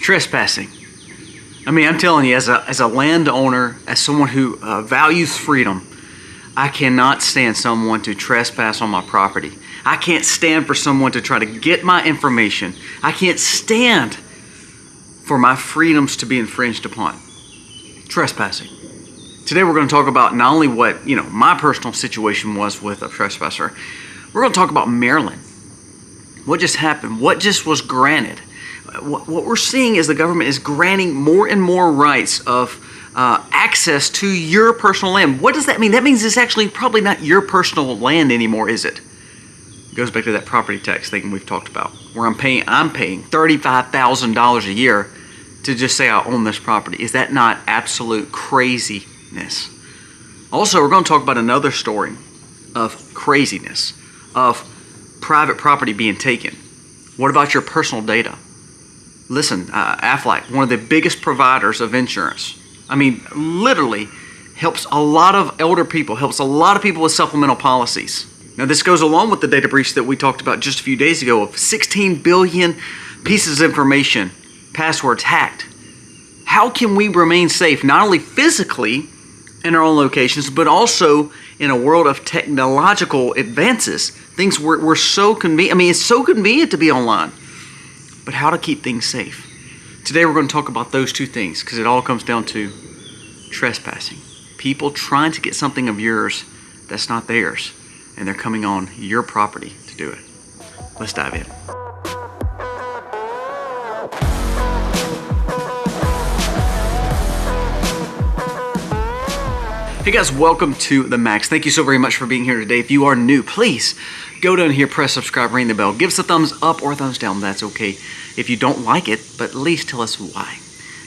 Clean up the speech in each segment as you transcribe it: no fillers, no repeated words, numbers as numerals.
Trespassing. I mean, I'm telling you, as a landowner, as someone who values freedom, I cannot stand someone to trespass on my property. I can't stand for someone to try to get my information. I can't stand for my freedoms to be infringed upon. Trespassing. Today we're going to talk about not only what, my personal situation was with a trespasser. We're going to talk about Maryland. What just happened? What just was granted? What we're seeing is the government is granting more and more rights of access to your personal land. What does that mean? That means it's actually probably not your personal land anymore, is it? It goes back to that property tax thing we've talked about, where I'm paying $35,000 a year to just say I own this property. Is that not absolute craziness? Also, we're going to talk about another story of craziness, of private property being taken. What about your personal data? Listen, AFLAC, one of the biggest providers of insurance, I mean, literally helps a lot of elder people, helps a lot of people with supplemental policies. Now, this goes along with the data breach that we talked about just a few days ago of 16 billion pieces of information, passwords hacked. How can we remain safe, not only physically in our own locations, but also in a world of technological advances? Things we're so convenient. I mean, it's so convenient to be online. But how to keep things safe. Today we're going to talk about those two things because it all comes down to trespassing. People trying to get something of yours that's not theirs, and they're coming on your property to do it. Let's dive in. Hey guys, welcome to The Max. Thank you so very much for being here today. If you are new, please go down here, press subscribe, ring the bell. Give us a thumbs up or a thumbs down. That's okay if you don't like it, but at least tell us why.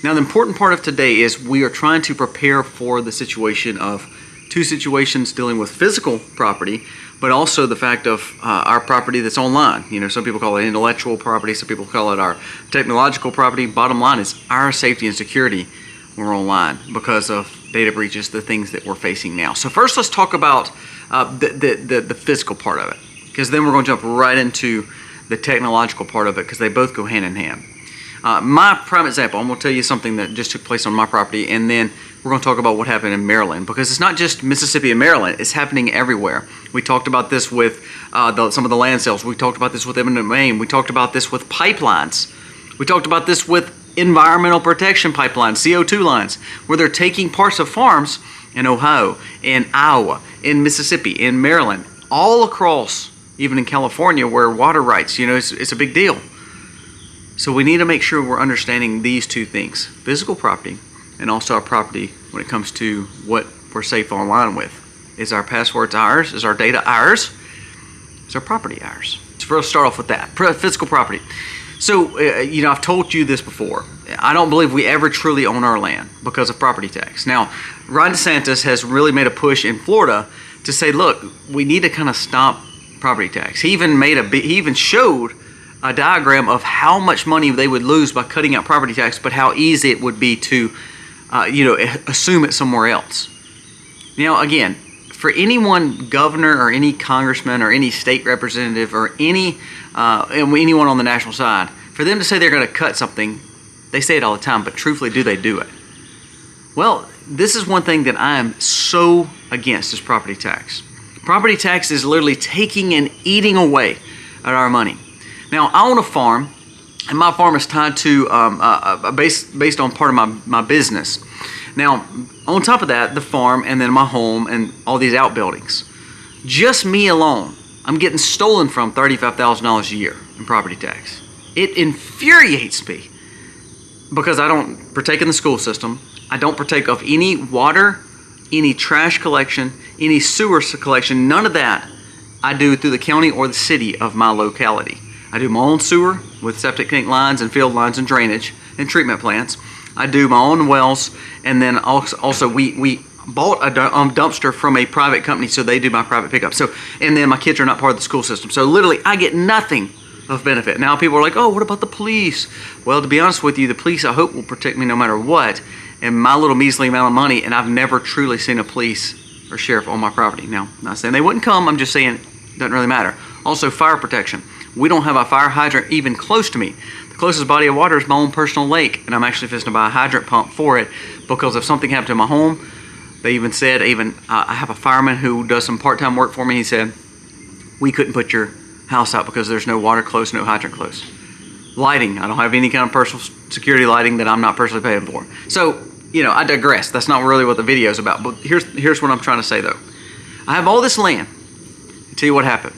Now, the important part of today is we are trying to prepare for the situation of two situations dealing with physical property, but also the fact of our property that's online. Some people call it intellectual property, some people call it our technological property. Bottom line is our safety and security when we're online because of data breaches, the things that we're facing now. So first, let's talk about the physical part of it, because then we're going to jump right into the technological part of it, because they both go hand in hand. My prime example, I'm going to tell you something that just took place on my property, and then we're going to talk about what happened in Maryland, because it's not just Mississippi and Maryland, it's happening everywhere. We talked about this with some of the land sales. We talked about this with eminent domain. We talked about this with pipelines. We talked about this with environmental protection pipelines, CO2 lines, where they're taking parts of farms in Ohio, in Iowa, in Mississippi, in Maryland, all across, even in California, where water rights, it's a big deal. So we need to make sure we're understanding these two things, physical property and also our property when it comes to what we're safe online with. Is our passwords ours? Is our data ours? Is our property ours? So let's start off with that, physical property. So, I've told you this before. I don't believe we ever truly own our land because of property tax. Now, Ron DeSantis has really made a push in Florida to say, look, we need to kind of stop property tax. He even showed a diagram of how much money they would lose by cutting out property tax, but how easy it would be to, assume it somewhere else. Now, again, for anyone governor or any congressman or any state representative or anyone on the national side, for them to say they're going to cut something, they say it all the time, but truthfully, do they do it? Well, this is one thing that I am so against is property tax. Property tax is literally taking and eating away at our money. Now, I own a farm, and my farm is tied to based on part of my business. Now, on top of that, the farm and then my home and all these outbuildings. Just me alone, I'm getting stolen from $35,000 a year in property tax. It infuriates me because I don't partake in the school system. I don't partake of any water, any trash collection, any sewer collection, none of that I do through the county or the city of my locality. I do my own sewer with septic tank lines and field lines and drainage and treatment plants. I do my own wells, and then also we bought a dumpster from a private company, so they do my private pickup. So, and then my kids are not part of the school system. So literally, I get nothing of benefit. Now people are like, oh, what about the police? Well, to be honest with you, the police I hope will protect me no matter what, and my little measly amount of money, and I've never truly seen a police or sheriff on my property. Now, I'm not saying they wouldn't come, I'm just saying it doesn't really matter. Also, fire protection. We don't have a fire hydrant even close to me. The Closest body of water is my own personal lake, and I'm actually fixing to buy a hydrant pump for it because if something happened to my home, they even said, I have a fireman who does some part-time work for me. He said, we couldn't put your house out because there's no water close, no hydrant close. Lighting, I don't have any kind of personal security lighting that I'm not personally paying for. So, you know, I digress. That's not really what the video is about. But here's what I'm trying to say though. I have all this land. I'll tell you what happened.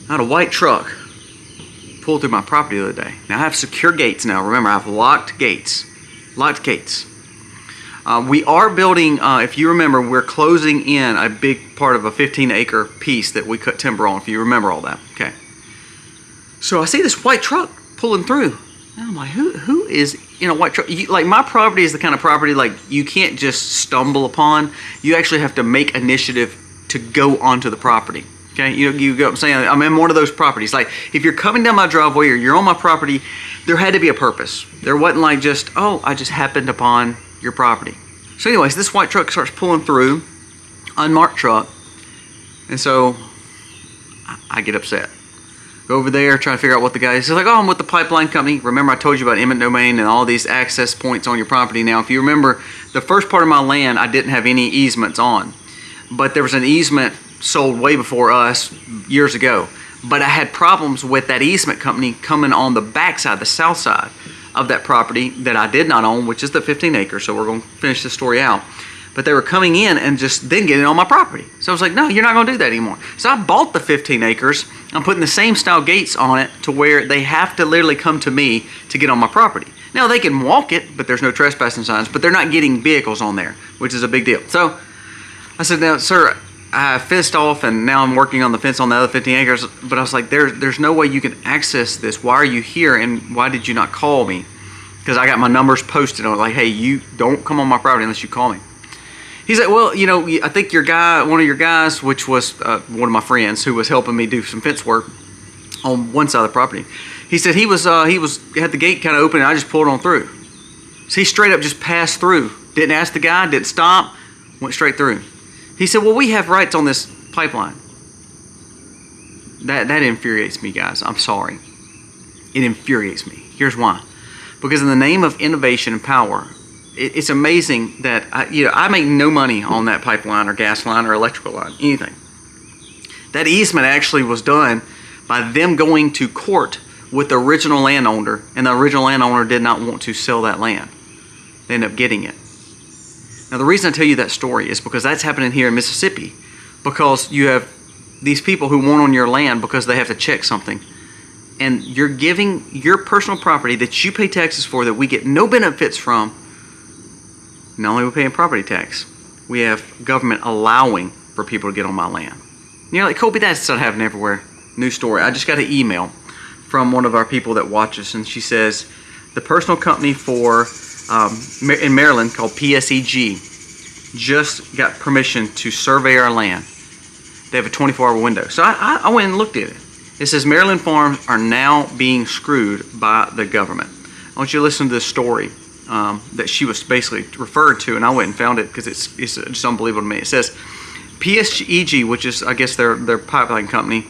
I had a white truck pull through my property the other day. Now I have secure gates now. Remember, I have locked gates. Locked gates. We are building, if you remember, we're closing in a big part of a 15-acre piece that we cut timber on, if you remember all that. Okay. So I see this white truck pulling through. And I'm like, who is in a white truck? Like, my property is the kind of property, like, you can't just stumble upon. You actually have to make initiative to go onto the property. Okay, you go. I'm saying I'm in one of those properties. Like, if you're coming down my driveway or you're on my property, there had to be a purpose. There wasn't like just, oh, I just happened upon your property. So anyways, this white truck starts pulling through, unmarked truck, and so I get upset. Go over there, try to figure out what the guy is. He's like, oh, I'm with the pipeline company. Remember I told you about eminent domain and all these access points on your property. Now, if you remember, the first part of my land, I didn't have any easements on, but there was an easement sold way before us years ago. But I had problems with that easement company coming on the backside, the south side of that property that I did not own, which is the 15 acres. So we're going to finish this story out. But they were coming in and just then getting on my property. So I was like, no, you're not going to do that anymore. So I bought the 15 acres. I'm putting the same style gates on it to where they have to literally come to me to get on my property. Now they can walk it, but there's no trespassing signs, but they're not getting vehicles on there, which is a big deal. So I said, now, sir, I fenced off and now I'm working on the fence on the other 15 acres. But I was like, there's no way you can access this. Why are you here? And why did you not call me? Because I got my numbers posted on it. Like, hey, you don't come on my property unless you call me. He's like, well, you know, I think your guy, one of your guys, which was one of my friends who was helping me do some fence work on one side of the property. He said he had the gate kind of open and I just pulled on through. So he straight up just passed through. Didn't ask the guy, didn't stop, went straight through. He said, well, we have rights on this pipeline. That infuriates me, guys. I'm sorry. It infuriates me. Here's why. Because in the name of innovation and power, it's amazing that I make no money on that pipeline or gas line or electrical line, anything. That easement actually was done by them going to court with the original landowner, and the original landowner did not want to sell that land. They ended up getting it. Now, the reason I tell you that story is because that's happening here in Mississippi, because you have these people who want on your land because they have to check something. And you're giving your personal property that you pay taxes for, that we get no benefits from. Not only are we paying property tax, we have government allowing for people to get on my land. You know, like, Kobe, that's not happening everywhere. New story. I just got an email from one of our people that watches, and she says the personal company for in Maryland called PSEG just got permission to survey our land. They have a 24-hour window. So I went and looked at it. It says Maryland farms are now being screwed by the government. I want you to listen to this story that she was basically referred to, and I went and found it because it's just unbelievable to me. It says PSEG, which is, I guess, their pipeline company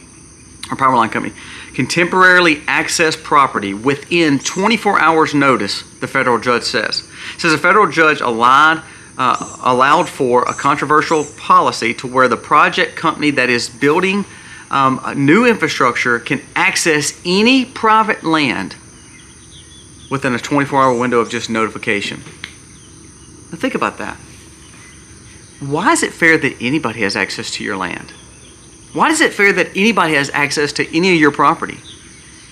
or power line company, can temporarily access property within 24 hours notice, the federal judge says. It says a federal judge allowed for a controversial policy to where the project company that is building new infrastructure can access any private land within a 24-hour window of just notification. Now think about that. Why is it fair that anybody has access to your land? Why is it fair that anybody has access to any of your property?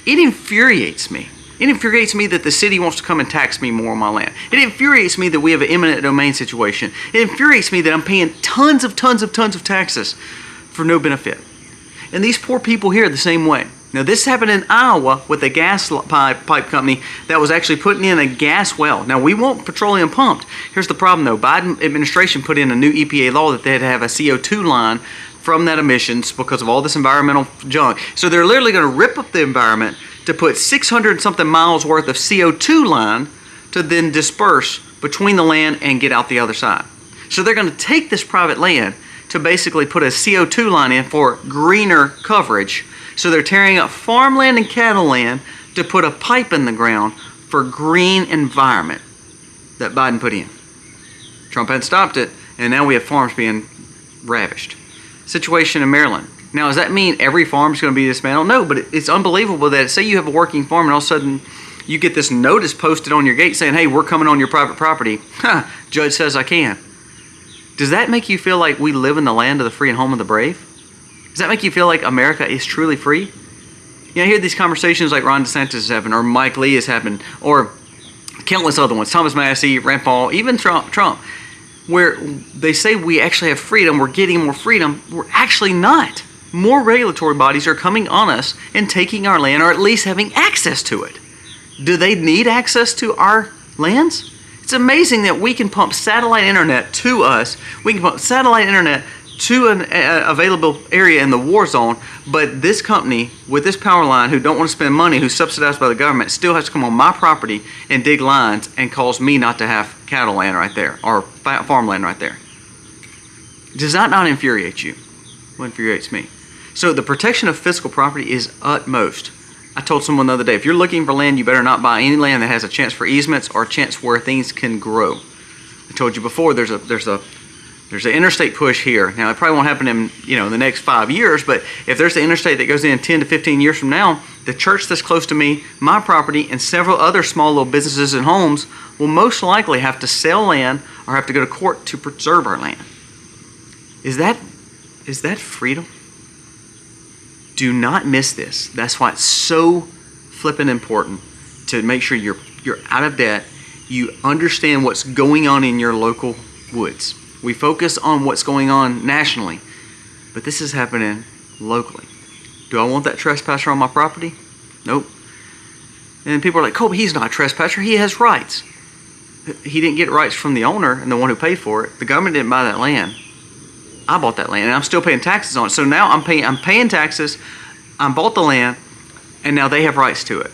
It infuriates me. It infuriates me that the city wants to come and tax me more on my land. It infuriates me that we have an eminent domain situation. It infuriates me that I'm paying tons of taxes for no benefit. And these poor people here are the same way. Now, this happened in Iowa with a gas pipe company that was actually putting in a gas well. Now, we want petroleum pumped. Here's the problem, though. Biden administration put in a new EPA law that they had to have a CO2 line from that emissions because of all this environmental junk. So they're literally going to rip up the environment to put 600-something miles worth of CO2 line to then disperse between the land and get out the other side. So they're going to take this private land to basically put a CO2 line in for greener coverage. So they're tearing up farmland and cattle land to put a pipe in the ground for green environment that Biden put in. Trump hadn't stopped it, and now we have farms being ravished. Situation in Maryland. Now, does that mean every farm is going to be dismantled? No, but it's unbelievable that, say you have a working farm and all of a sudden you get this notice posted on your gate saying, hey, we're coming on your private property. Judge says I can. Does that make you feel like we live in the land of the free and home of the brave? Does that make you feel like America is truly free? You know, I hear these conversations like Ron DeSantis is having, or Mike Lee is having, or countless other ones, Thomas Massie, Rand Paul, even Trump, where they say we actually have freedom, we're getting more freedom. We're actually not. More regulatory bodies are coming on us and taking our land, or at least having access to it. Do they need access to our lands? It's amazing that we can pump satellite internet to us. We can pump satellite internet to an available area in the war zone, but this company with this power line who don't want to spend money, who's subsidized by the government, still has to come on my property and dig lines and cause me not to have cattle land right there or farmland right there. Does that not infuriate you? What infuriates me? So the protection of physical property is utmost. I told someone the other day, if you're looking for land, you better not buy any land that has a chance for easements or a chance where things can grow. I told you before, there's an interstate push here. Now, it probably won't happen in the next 5 years, but if there's an interstate that goes in 10 to 15 years from now, the church that's close to me, my property, and several other small little businesses and homes will most likely have to sell land or have to go to court to preserve our land. Is that freedom? Do not miss this. That's why it's so flippin' important to make sure you're out of debt. You understand what's going on in your local woods. We focus on what's going on nationally, but this is happening locally. Do I want that trespasser on my property? Nope. And people are like, Colby, he's not a trespasser. He has rights. He didn't get rights from the owner and the one who paid for it. The government didn't buy that land. I bought that land, and I'm still paying taxes on it. So now I'm paying taxes. I bought the land, and now they have rights to it.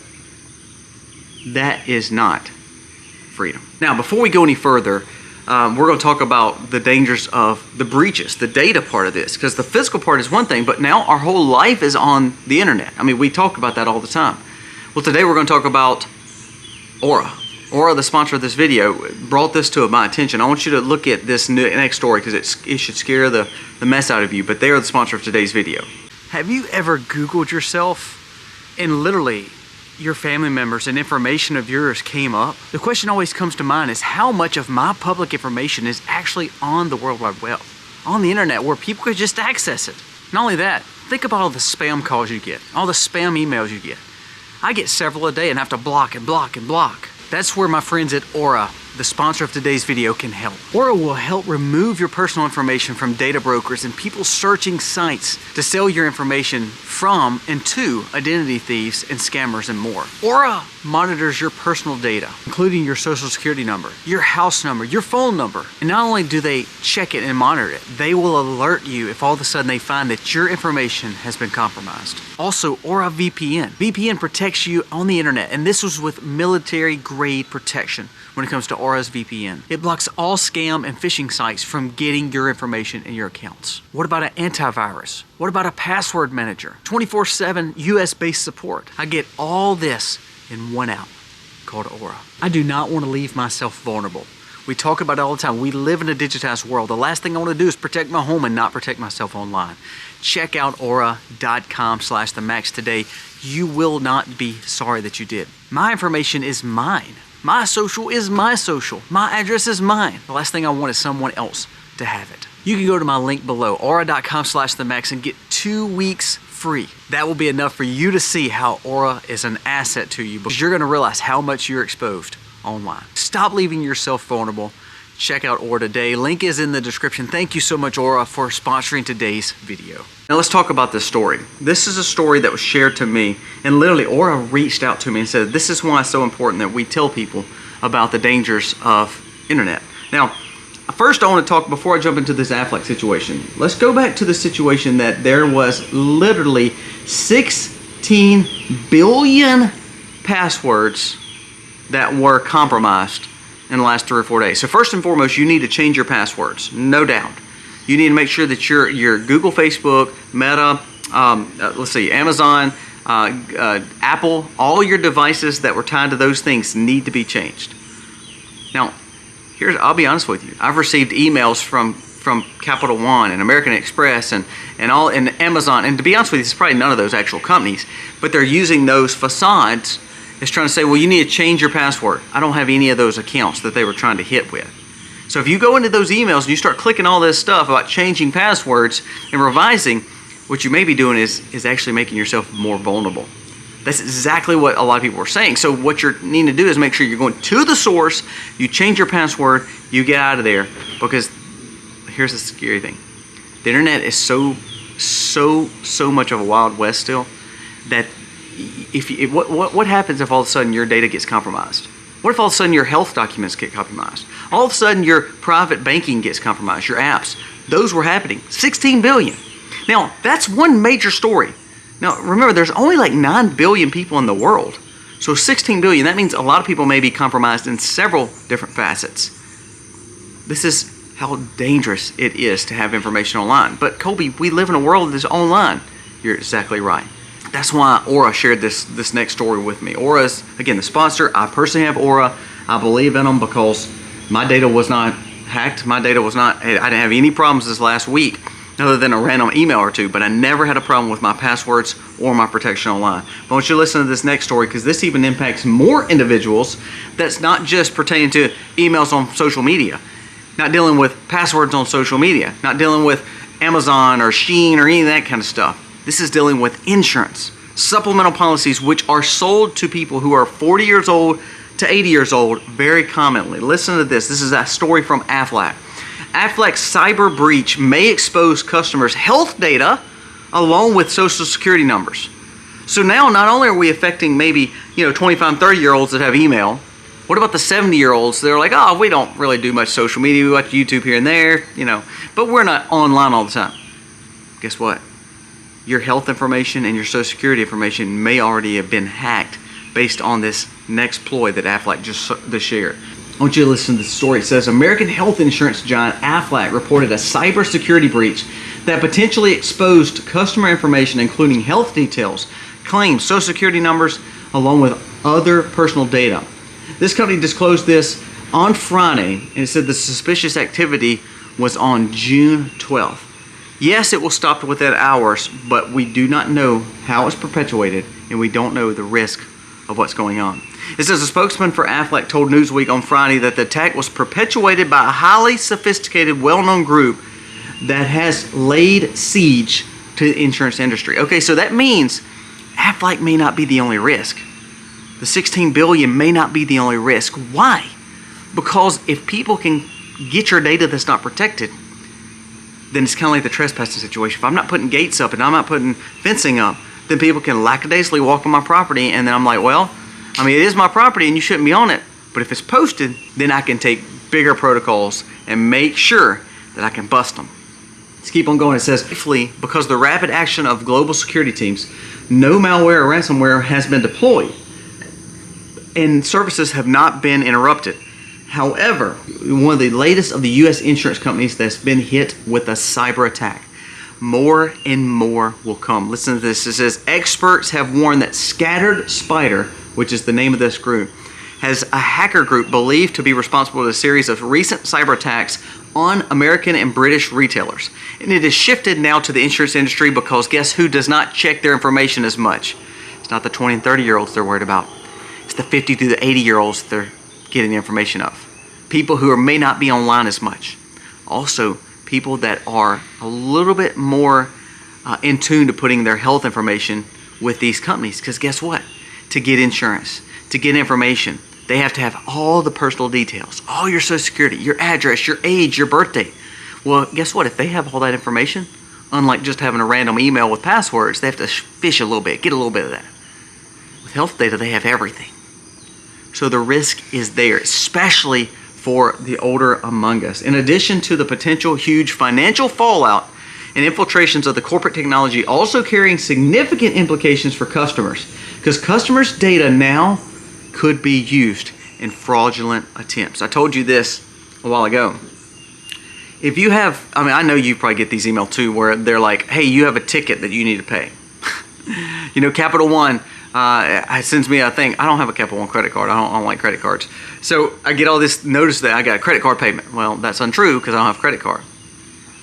That is not freedom. Now, before we go any further, we're going to talk about the dangers of the breaches, the data part of this, because the physical part is one thing, but now our whole life is on the internet. I mean, we talk about that all the time. Well, today we're going to talk about Aura. Aura, the sponsor of this video, brought this to my attention. I want you to look at this next story because it should scare the mess out of you, but they are the sponsor of today's video. Have you ever Googled yourself and literally your family members and information of yours came up? The question always comes to mind is how much of my public information is actually on the World Wide Web, on the internet where people could just access it. Not only that, think about all the spam calls you get, all the spam emails you get. I get several a day and have to block and block and block. That's where my friends at Aura, the sponsor of today's video, can help. Aura will help remove your personal information from data brokers and people searching sites to sell your information from and to identity thieves and scammers and more. Aura monitors your personal data, including your social security number, your house number, your phone number. And not only do they check it and monitor it, they will alert you if all of a sudden they find that your information has been compromised. Also, Aura VPN. VPN protects you on the internet, and this was with military-grade protection when it comes to Aura's VPN. It blocks all scam and phishing sites from getting your information in your accounts. What about an antivirus? What about a password manager? 24/7 US-based support. I get all this in one app called Aura. I do not want to leave myself vulnerable. We talk about it all the time. We live in a digitized world. The last thing I want to do is protect my home and not protect myself online. Check out aura.com/themacs today. You will not be sorry that you did. My information is mine. My social is my social. My address is mine. The last thing I want is someone else to have it. You can go to my link below, aura.com/themacs, and get 2 weeks free. That will be enough for you to see how Aura is an asset to you, because you're going to realize how much you're exposed online. Stop leaving yourself vulnerable. Check out Aura today. Link is in the description. Thank you so much, Aura, for sponsoring today's video. Now let's talk about this story. This is a story that was shared to me, and literally Aura reached out to me and said, this is why it's so important that we tell people about the dangers of internet. Now, first I want to talk, before I jump into this AFLAC situation, let's go back to the situation that there was literally 16 billion passwords that were compromised in the last 3 or 4 days. So first and foremost, you need to change your passwords, no doubt. You need to make sure that your Google, Facebook, Meta, let's see, Amazon, Apple, all your devices that were tied to those things need to be changed. Now, I'll be honest with you. I've received emails from Capital One and American Express and Amazon, and to be honest with you, it's probably none of those actual companies, but they're using those facades as trying to say, well, you need to change your password. I don't have any of those accounts that they were trying to hit with. So if you go into those emails and you start clicking all this stuff about changing passwords and revising, what you may be doing is actually making yourself more vulnerable. That's exactly what a lot of people are saying. So what you need to do is make sure you're going to the source, you change your password, you get out of there, because here's the scary thing. The internet is so much of a wild west still that what happens if all of a sudden your data gets compromised? What if all of a sudden your health documents get compromised? All of a sudden your private banking gets compromised, your apps. Those were happening. 16 billion. Now, that's one major story. Now, remember, there's only like 9 billion people in the world. So 16 billion, that means a lot of people may be compromised in several different facets. This is how dangerous it is to have information online. But Colby, we live in a world that's online. You're exactly right. That's why Aura shared this next story with me. Aura is, again, the sponsor. I personally have Aura. I believe in them because my data was not hacked. My data was not, I didn't have any problems this last week other than a random email or two, but I never had a problem with my passwords or my protection online. But I want you to listen to this next story because this even impacts more individuals. That's not just pertaining to emails on social media, not dealing with passwords on social media, not dealing with Amazon or Shein or any of that kind of stuff. This is dealing with insurance, supplemental policies which are sold to people who are 40 years old to 80 years old very commonly. Listen to this. This is a story from AFLAC. AFLAC's cyber breach may expose customers' health data along with social security numbers. So now not only are we affecting maybe 25 and 30-year-olds that have email, what about the 70-year-olds that are like, oh, we don't really do much social media, we watch YouTube here and there, but we're not online all the time. Guess what? Your health information and your social security information may already have been hacked based on this next ploy that AFLAC just shared. I want you to listen to the story. It says, American health insurance giant AFLAC reported a cybersecurity breach that potentially exposed customer information, including health details, claims, social security numbers, along with other personal data. This company disclosed this on Friday, and it said the suspicious activity was on June 12th. Yes, it will stop within hours, but we do not know how it's perpetuated, and we don't know the risk of what's going on. It says a spokesman for AFLAC told Newsweek on Friday that the attack was perpetuated by a highly sophisticated, well-known group that has laid siege to the insurance industry. Okay, so that means AFLAC may not be the only risk. The 16 billion may not be the only risk. Why? Because if people can get your data that's not protected, then it's kind of like the trespassing situation. If I'm not putting gates up and I'm not putting fencing up, then people can lackadaisically walk on my property, and then I'm like, well, it is my property and you shouldn't be on it. But if it's posted, then I can take bigger protocols and make sure that I can bust them. Let's keep on going. It says, because of the rapid action of global security teams, no malware or ransomware has been deployed, and services have not been interrupted. However, one of the latest of the U.S. insurance companies that's been hit with a cyber attack. More and more will come. Listen to this. It says, experts have warned that Scattered Spider, which is the name of this group, has a hacker group believed to be responsible for a series of recent cyber attacks on American and British retailers. And it has shifted now to the insurance industry because guess who does not check their information as much? It's not the 20 and 30-year-olds they're worried about. It's the 50 to the 80-year-olds they're getting the information of. People who may not be online as much. Also, people that are a little bit more in tune to putting their health information with these companies. Because guess what? To get insurance, to get information, they have to have all the personal details, all your social security, your address, your age, your birthday. Well, guess what? If they have all that information, unlike just having a random email with passwords, they have to fish a little bit, get a little bit of that. With health data, they have everything. So the risk is there, especially for the older among us. In addition to the potential huge financial fallout and infiltrations of the corporate technology, also carrying significant implications for customers, because customers' data now could be used in fraudulent attempts. I told you this a while ago. If you have, I know you probably get these emails too, where they're like, hey, you have a ticket that you need to pay. Capital One sends me a thing. I don't have a Capital One credit card. I don't like credit cards. So I get all this notice that I got a credit card payment. Well, that's untrue because I don't have a credit card.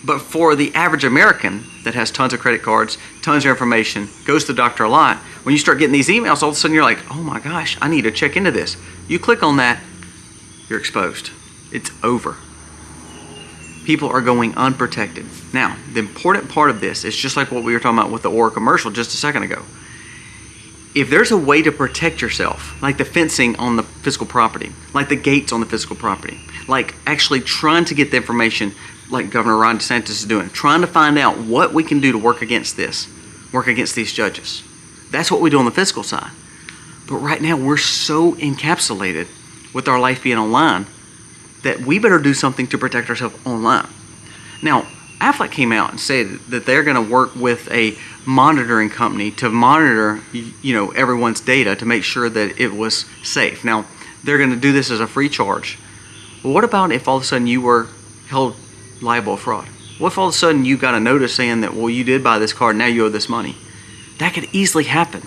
But for the average American that has tons of credit cards, tons of information, goes to the doctor a lot, when you start getting these emails, all of a sudden you're like, oh my gosh, I need to check into this. You click on that, you're exposed. It's over. People are going unprotected. Now, the important part of this is just like what we were talking about with the Aura commercial just a second ago. If there's a way to protect yourself, like the fencing on the physical property, like the gates on the physical property, like actually trying to get the information like Governor Ron DeSantis is doing, trying to find out what we can do to work against this, work against these judges. That's what we do on the physical side. But right now we're so encapsulated with our life being online that we better do something to protect ourselves online. Now, AFLAC came out and said that they're going to work with a monitoring company to monitor, everyone's data to make sure that it was safe. Now, they're going to do this as a free charge. Well, what about if all of a sudden you were held liable of fraud? What if all of a sudden you got a notice saying that, well, you did buy this car, now you owe this money? That could easily happen.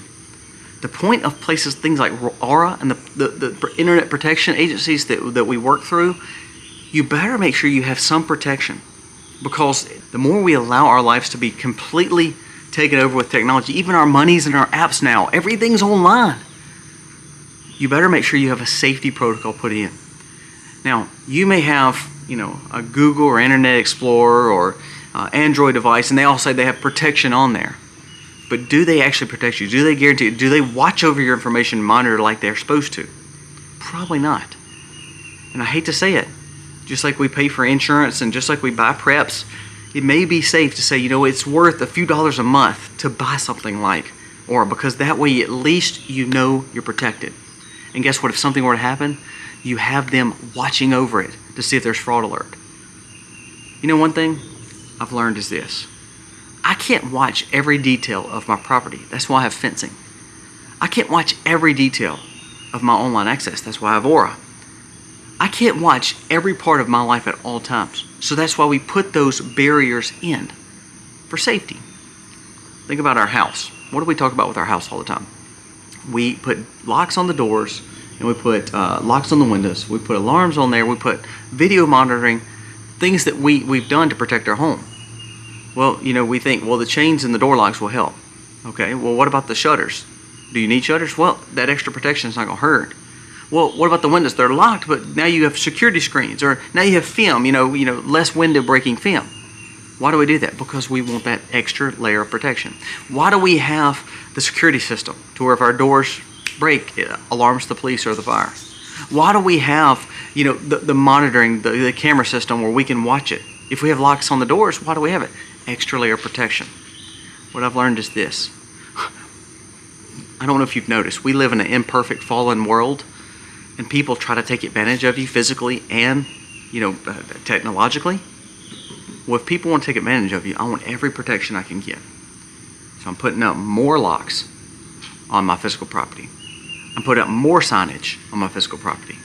The point of places, things like Aura and the internet protection agencies that we work through, you better make sure you have some protection, because the more we allow our lives to be completely taken over with technology, even our monies and our apps now, everything's online. You better make sure you have a safety protocol put in. Now, you may have, a Google or Internet Explorer or Android device, and they all say they have protection on there. But do they actually protect you? Do they guarantee it? Do they watch over your information and monitor like they're supposed to? Probably not. And I hate to say it, just like we pay for insurance and just like we buy preps, it may be safe to say, it's worth a few dollars a month to buy something like Aura, because that way at least you're protected. And guess what? If something were to happen, you have them watching over it to see if there's fraud alert. One thing I've learned is this. I can't watch every detail of my property. That's why I have fencing. I can't watch every detail of my online access. That's why I have Aura. I can't watch every part of my life at all times. So that's why we put those barriers in for safety. Think about our house. What do we talk about with our house all the time? We put locks on the doors, and we put locks on the windows. We put alarms on there. We put video monitoring, things that we've done to protect our home. Well, we think, the chains and the door locks will help. Okay, well, what about the shutters? Do you need shutters? Well, that extra protection is not going to hurt. Well, what about the windows? They're locked, but now you have security screens, or now you have film, less window breaking film. Why do we do that? Because we want that extra layer of protection. Why do we have the security system to where if our doors break, it alarms the police or the fire? Why do we have, the monitoring, the camera system where we can watch it? If we have locks on the doors, why do we have it? Extra layer of protection. What I've learned is this. I don't know if you've noticed, we live in an imperfect, fallen world, and people try to take advantage of you physically and, technologically. Well, if people want to take advantage of you, I want every protection I can get. So I'm putting up more locks on my physical property. I'm putting up more signage on my physical property.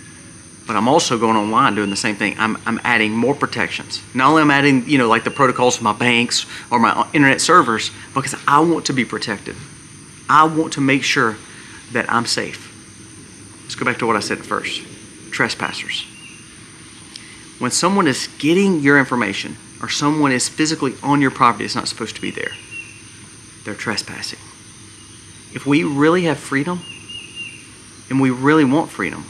But I'm also going online doing the same thing. I'm adding more protections. Not only am I adding, like the protocols for my banks or my internet servers, because I want to be protected. I want to make sure that I'm safe. Let's go back to what I said at first. Trespassers. When someone is getting your information or someone is physically on your property, it's not supposed to be there. They're trespassing. If we really have freedom and we really want freedom,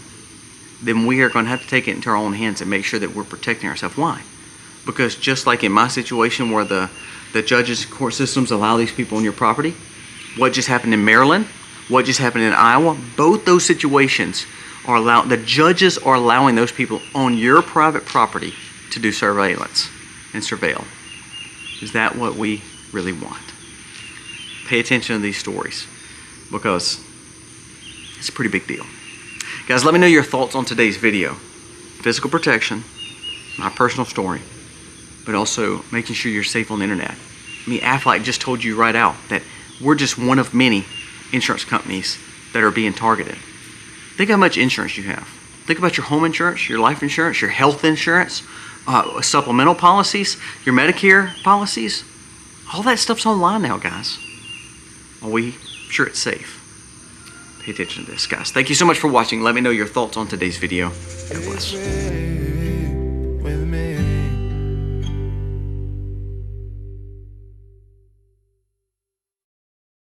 then we are going to have to take it into our own hands and make sure that we're protecting ourselves. Why? Because just like in my situation where the judges and court systems allow these people on your property, what just happened in Maryland, what just happened in Iowa, both those situations are the judges are allowing those people on your private property to do surveillance and surveil. Is that what we really want? Pay attention to these stories, because it's a pretty big deal. Guys, let me know your thoughts on today's video. Physical protection, my personal story, but also making sure you're safe on the internet. AFLAC just told you right out that we're just one of many insurance companies that are being targeted. Think how much insurance you have. Think about your home insurance, your life insurance, your health insurance, supplemental policies, your Medicare policies. All that stuff's online now, guys. Are we sure it's safe. Pay attention to this, guys. Thank you so much for watching. Let me know your thoughts on today's video. God bless.